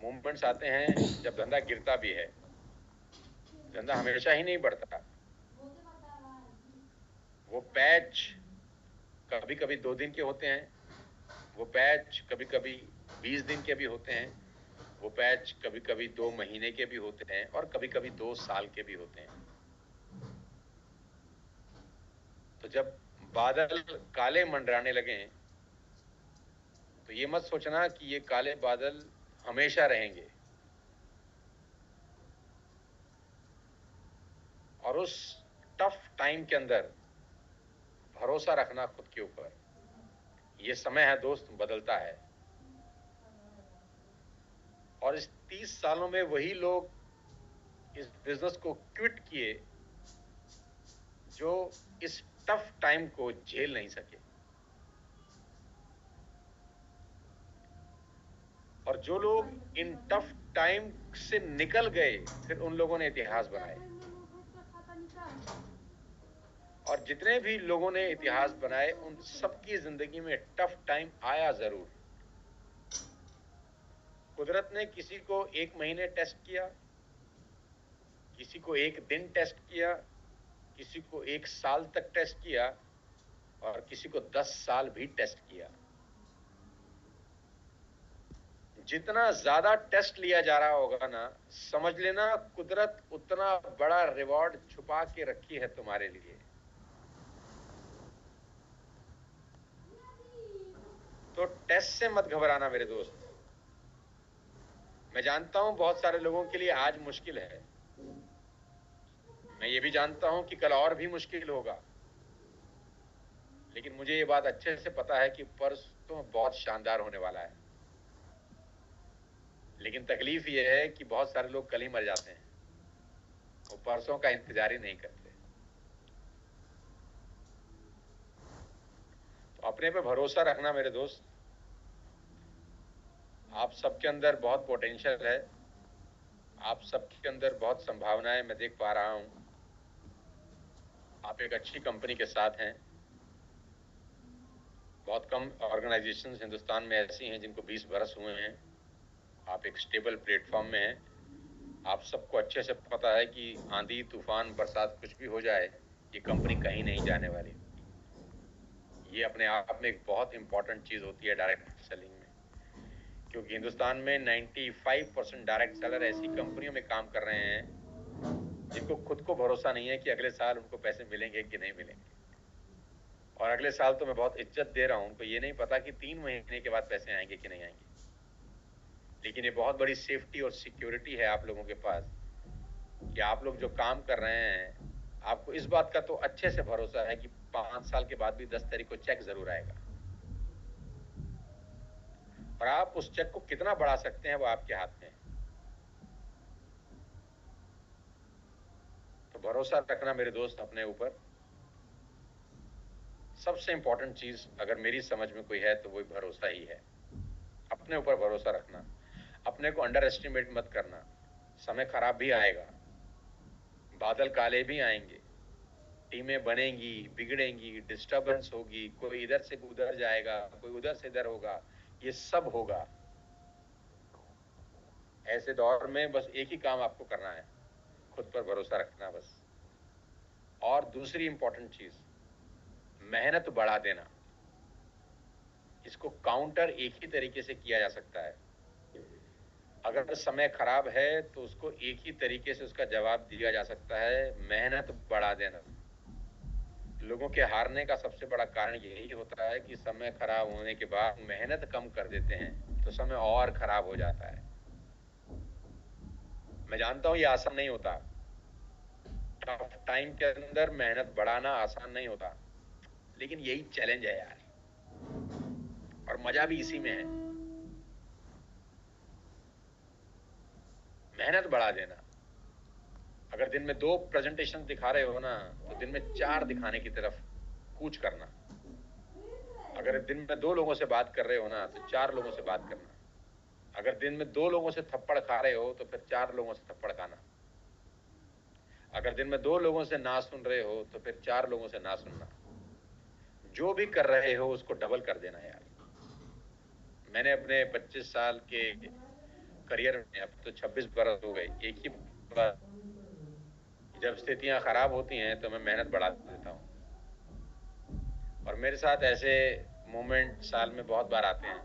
Moments आते हैं जब धंधा गिरता भी है। धंधा हमेशा ही नहीं बढ़ता। वो पैच कभी कभी 2 दिन के होते हैं, वो पैच कभी कभी 20 दिन के भी होते हैं, वो पैच कभी कभी 2 महीने के भी होते हैं और कभी कभी 2 साल के भी होते हैं। तो जब बादल काले मंडराने लगे तो ये मत सोचना कि ये काले बादल हमेशा रहेंगे। और उस टफ टाइम के अंदर भरोसा रखना खुद के ऊपर। ये समय है दोस्त, बदलता है। और इस 30 सालों में वही लोग इस बिजनेस को क्विट किए जो इस टफ टाइम को झेल नहीं सके। और जो लोग इन टफ टाइम से निकल गए फिर उन लोगों ने इतिहास बनाए। और जितने भी लोगों ने इतिहास बनाए उन सबकी जिंदगी में टफ टाइम आया जरूर। कुदरत ने किसी को 1 महीने टेस्ट किया, किसी को 1 दिन टेस्ट किया, किसी को 1 साल तक टेस्ट किया और किसी को 10 साल भी टेस्ट किया। जितना ज्यादा टेस्ट लिया जा रहा होगा ना, समझ लेना कुदरत उतना बड़ा रिवॉर्ड छुपा के रखी है तुम्हारे लिए। तो टेस्ट से मत घबराना मेरे दोस्त। मैं जानता हूं बहुत सारे लोगों के लिए आज मुश्किल है, मैं ये भी जानता हूं कि कल और भी मुश्किल होगा, लेकिन मुझे ये बात अच्छे से पता है कि परसों बहुत शानदार होने वाला है। लेकिन तकलीफ ये है कि बहुत सारे लोग कल ही मर जाते हैं, वो परसों का इंतजार ही नहीं करते। तो अपने पे भरोसा रखना मेरे दोस्त। आप सबके अंदर बहुत पोटेंशियल है, आप सबके अंदर बहुत संभावनाएं मैं देख पा रहा हूं। आप एक अच्छी कंपनी के साथ हैं। बहुत कम ऑर्गेनाइजेशंस हिंदुस्तान में ऐसी हैं जिनको 20 बरस हुए हैं। आप एक स्टेबल प्लेटफॉर्म में हैं। आप सबको अच्छे से पता है कि आंधी तूफान बरसात कुछ भी हो जाए, ये कंपनी कहीं नहीं जाने वाली। ये अपने आप में एक बहुत इंपॉर्टेंट चीज होती है डायरेक्ट सेलिंग में, क्योंकि हिंदुस्तान में 95% डायरेक्ट सेलर ऐसी कंपनियों में काम कर रहे हैं जिनको खुद को भरोसा नहीं है कि अगले साल उनको पैसे मिलेंगे कि नहीं मिलेंगे। और अगले साल तो मैं बहुत इज्जत दे रहा हूं, उनको ये नहीं पता कि 3 महीने के बाद पैसे आएंगे कि नहीं आएंगे। लेकिन ये बहुत बड़ी सेफ्टी और सिक्योरिटी है आप लोगों के पास कि आप लोग जो काम कर रहे हैं, आपको इस बात का तो अच्छे से भरोसा है कि 5 साल के बाद भी 10 तारीख को चेक जरूर आएगा। और आप उस चेक को कितना बढ़ा सकते हैं वो आपके हाथ में है। तो भरोसा रखना मेरे दोस्त अपने ऊपर। सबसे इंपॉर्टेंट चीज अगर मेरी समझ में कोई है तो वो भरोसा ही है। अपने ऊपर भरोसा रखना, अपने को अंडर एस्टिमेट मत करना। समय खराब भी आएगा, बादल काले भी आएंगे, टीमें बनेंगी, बिगड़ेंगी, डिस्टरबेंस होगी, कोई इधर से उधर जाएगा, कोई उधर से इधर होगा, ये सब होगा। ऐसे दौर में बस एक ही काम आपको करना है, खुद पर भरोसा रखना बस। और दूसरी इंपॉर्टेंट चीज, मेहनत बढ़ा देना। इसको काउंटर एक ही तरीके से किया जा सकता है। अगर समय खराब है तो उसको एक ही तरीके से उसका जवाब दिया जा सकता है, मेहनत बढ़ा देना। लोगों के हारने का सबसे बड़ा कारण यही होता है कि समय खराब होने के बाद मेहनत कम कर देते हैं तो समय और खराब हो जाता है। मैं जानता हूं ये आसान नहीं होता, टफ टाइम के अंदर मेहनत बढ़ाना आसान नहीं होता, लेकिन यही चैलेंज है यार, और मजा भी इसी में है। मेहनत बढ़ा देना। अगर दिन में 2 प्रेजेंटेशन दिखा रहे हो ना, तो दिन में 4 दिखाने की तरफ कूच करना। अगर दिन में 2 लोगों से बात कर रहे हो ना, तो 4 लोगों से बात करना। अगर दिन में 2 लोगों से थप्पड़ खा रहे हो तो फिर 4 लोगों से थप्पड़ खाना। अगर दिन में 2 लोगों से ना सुन रहे हो तो फिर 4 लोगों से ना सुनना। जो भी कर रहे हो उसको डबल कर देना यार। मैंने अपने 25 साल के करियर में। अब तो 26 बरस हो गए। एक ही बात, जब स्थितियां खराब होती हैं तो मैं मेहनत बढ़ा देता हूँ। और मेरे साथ ऐसे मोमेंट साल में बहुत बार आते हैं।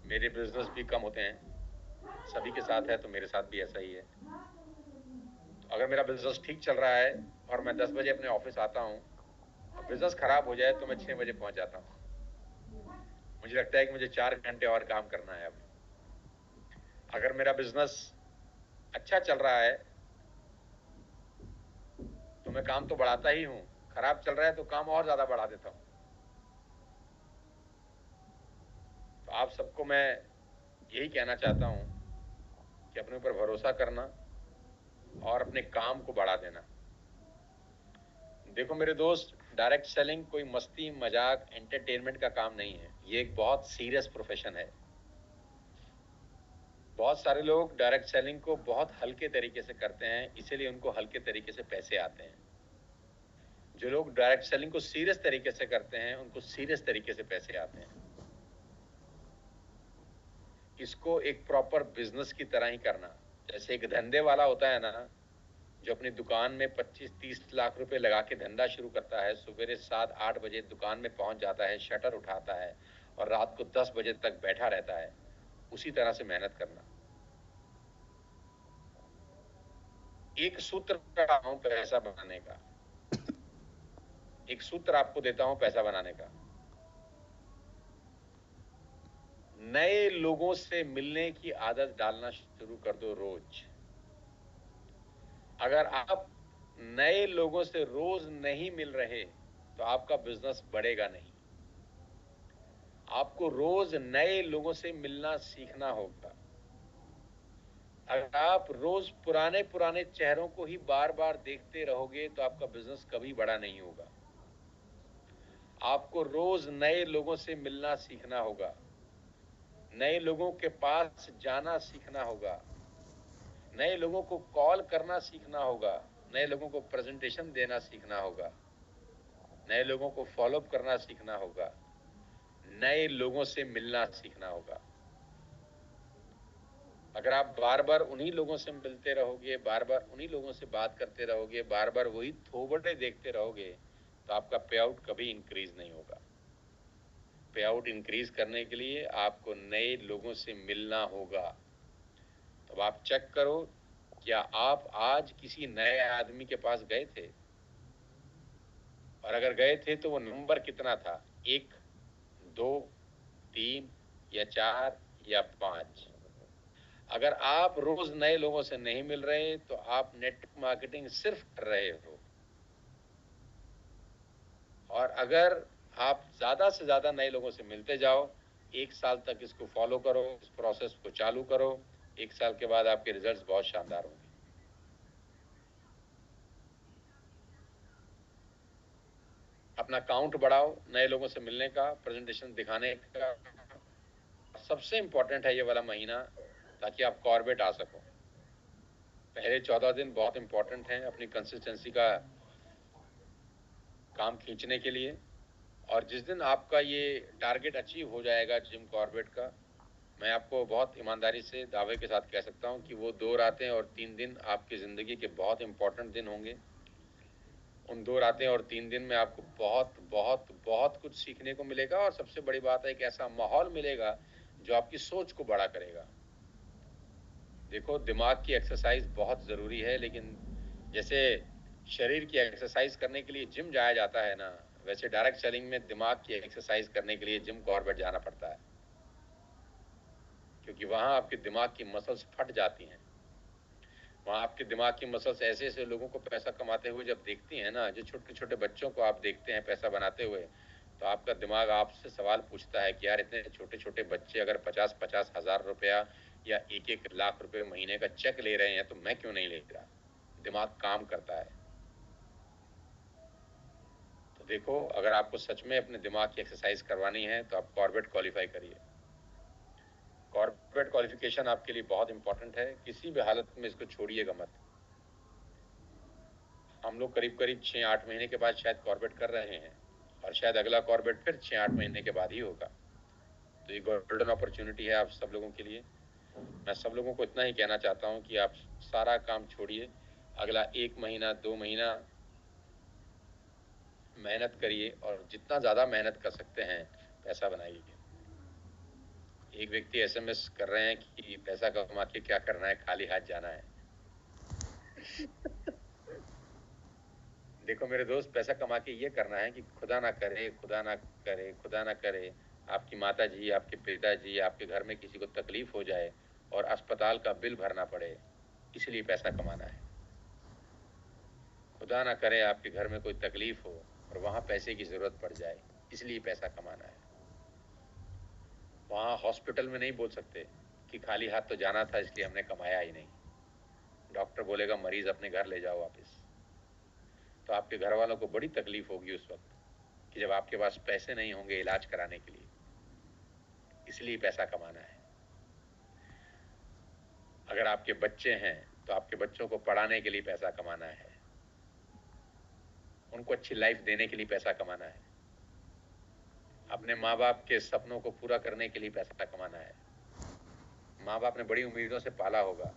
मेरे बिजनेस भी कम होते हैं, सभी के साथ है, तो मेरे साथ भी ऐसा ही है। तो अगर मेरा बिजनेस ठीक चल रहा है और मैं 10 बजे अपने ऑफिस आता हूँ, और बिजनेस खराब हो जाए तो मैं 6 बजे पहुंच जाता हूँ। मुझे लगता है कि मुझे 4 घंटे और काम करना है अब। अगर मेरा बिजनेस अच्छा चल रहा है तो मैं काम तो बढ़ाता ही हूँ, खराब चल रहा है तो काम और ज्यादा बढ़ा देता हूँ। तो आप सबको मैं यही कहना चाहता हूँ कि अपने ऊपर भरोसा करना और अपने काम को बढ़ा देना। देखो मेरे दोस्त, डायरेक्ट सेलिंग कोई मस्ती मजाक एंटरटेनमेंट का काम नहीं है। ये एक बहुत सीरियस प्रोफेशन है। बहुत सारे लोग डायरेक्ट सेलिंग को बहुत हल्के तरीके से करते हैं, इसीलिए उनको हल्के तरीके से पैसे आते हैं। जो लोग डायरेक्ट सेलिंग को सीरियस तरीके से करते हैं, उनको सीरियस तरीके से पैसे आते हैं। इसको एक प्रॉपर बिजनेस की तरह ही करना। जैसे एक धंधे वाला होता है ना, जो अपनी दुकान में 25-30 लाख रुपए लगा के धंधा शुरू करता है, सवेरे 7-8 बजे दुकान में पहुंच जाता है, शटर उठाता है और रात को 10 बजे तक बैठा रहता है, उसी तरह से मेहनत करना। एक सूत्र देता हूं पैसा बनाने का, एक सूत्र आपको देता हूं पैसा बनाने का। नए लोगों से मिलने की आदत डालना शुरू कर दो रोज। अगर आप नए लोगों से रोज नहीं मिल रहे तो आपका बिजनेस बढ़ेगा नहीं। आपको रोज नए लोगों से मिलना सीखना होगा। अगर आप रोज पुराने पुराने चेहरों को ही बार बार देखते रहोगे तो आपका बिजनेस कभी बड़ा नहीं होगा। आपको रोज नए लोगों से मिलना सीखना होगा, नए लोगों के पास जाना सीखना होगा, नए लोगों को कॉल करना सीखना होगा, नए लोगों को प्रेजेंटेशन देना सीखना होगा, नए लोगों को फॉलोअप करना सीखना होगा, नए लोगों से मिलना सीखना होगा। अगर आप बार बार उन्हीं लोगों से मिलते रहोगे, बार बार उन्हीं लोगों से बात करते रहोगे, बार बार वही थोबड़े देखते रहोगे, तो आपका पे आउट कभी इंक्रीज नहीं होगा। पे आउट इंक्रीज करने के लिए आपको नए लोगों से मिलना होगा। तो आप चेक करो, क्या आप आज किसी नए आदमी के पास गए थे? और अगर गए थे तो वो नंबर कितना था? 1, 2, 3 या 4 या 5? अगर आप रोज नए लोगों से नहीं मिल रहे तो आप नेटवर्क मार्केटिंग सिर्फ कर रहे हो। और अगर आप ज्यादा से ज्यादा नए लोगों से मिलते जाओ, 1 साल तक इसको फॉलो करो, इस प्रोसेस को चालू करो, 1 साल के बाद आपके रिजल्ट्स बहुत शानदार होंगे। अपना काउंट बढ़ाओ नए लोगों से मिलने का, प्रेजेंटेशन दिखाने का। सबसे इंपॉर्टेंट है ये वाला महीना, ताकि आप कॉर्बेट आ सको। पहले 14 दिन बहुत इंपॉर्टेंट हैं अपनी कंसिस्टेंसी का काम खींचने के लिए। और जिस दिन आपका ये टारगेट अचीव हो जाएगा जिम कॉर्बेट का, मैं आपको बहुत ईमानदारी से दावे के साथ कह सकता हूँ कि वो 2 रातें और 3 दिन आपकी ज़िंदगी के बहुत इंपॉर्टेंट दिन होंगे। उन 2 रातें और 3 दिन में आपको बहुत बहुत बहुत कुछ सीखने को मिलेगा। और सबसे बड़ी बात है, एक ऐसा माहौल मिलेगा जो आपकी सोच को बड़ा करेगा। देखो, दिमाग की एक्सरसाइज बहुत ज़रूरी है, लेकिन जैसे शरीर की एक्सरसाइज करने के लिए जिम जाया जाता है ना, वैसे डायरेक्ट सेलिंग में दिमाग की एक्सरसाइज करने के लिए जिम कॉर्बेट जाना पड़ता है। क्योंकि वहां आपके दिमाग की मसल्स फट जाती हैं। वहां आपके दिमाग की मसल्स ऐसे ऐसे लोगों को पैसा कमाते हुए जब देखती हैं ना, जो छोटे छोटे बच्चों को आप देखते हैं पैसा बनाते हुए, तो आपका दिमाग आपसे सवाल पूछता है कि यार, इतने छोटे छोटे बच्चे अगर 50-50 हजार रुपया या 1-1 लाख रुपए महीने का चेक ले रहे हैं तो मैं क्यों नहीं ले रहा? दिमाग काम करता है। तो देखो, अगर आपको सच में अपने दिमाग की एक्सरसाइज करवानी है तो आप कॉर्बेट क्वालिफाई करिए। कॉर्पोरेट क्वालिफिकेशन आपके लिए बहुत इंपॉर्टेंट है, किसी भी हालत में इसको छोड़िएगा मत। हम लोग करीब करीब 6-8 महीने के बाद शायद कॉर्बेट कर रहे हैं, और शायद अगला कॉर्बेट फिर 6-8 महीने के बाद ही होगा। तो ये गोल्डन अपॉर्चुनिटी है आप सब लोगों के लिए। मैं सब लोगों को इतना ही कहना चाहता हूँ कि आप सारा काम छोड़िए, अगला 1 महीना 2 महीना मेहनत करिए और जितना ज़्यादा मेहनत कर सकते हैं पैसा बनाइए। एक व्यक्ति एसएमएस कर रहे हैं कि पैसा कमा के क्या करना है, खाली हाथ जाना है। देखो मेरे दोस्त, पैसा कमा के ये करना है कि खुदा ना करे, खुदा ना करे, खुदा ना करे आपकी माताजी, आपके पिताजी, आपके घर में किसी को तकलीफ हो जाए और अस्पताल का बिल भरना पड़े, इसलिए पैसा कमाना है। खुदा ना करे आपके घर में कोई तकलीफ हो और वहां पैसे की जरूरत पड़ जाए, इसलिए पैसा कमाना है। वहां हॉस्पिटल में नहीं बोल सकते कि खाली हाथ तो जाना था इसलिए हमने कमाया ही नहीं। डॉक्टर बोलेगा मरीज अपने घर ले जाओ वापस। तो आपके घर वालों को बड़ी तकलीफ होगी उस वक्त कि जब आपके पास पैसे नहीं होंगे इलाज कराने के लिए, इसलिए पैसा कमाना है। अगर आपके बच्चे हैं तो आपके बच्चों को पढ़ाने के लिए पैसा कमाना है, उनको अच्छी लाइफ देने के लिए पैसा कमाना है, अपने माँ बाप के सपनों को पूरा करने के लिए पैसा कमाना है। माँ बाप ने बड़ी उम्मीदों से पाला होगा,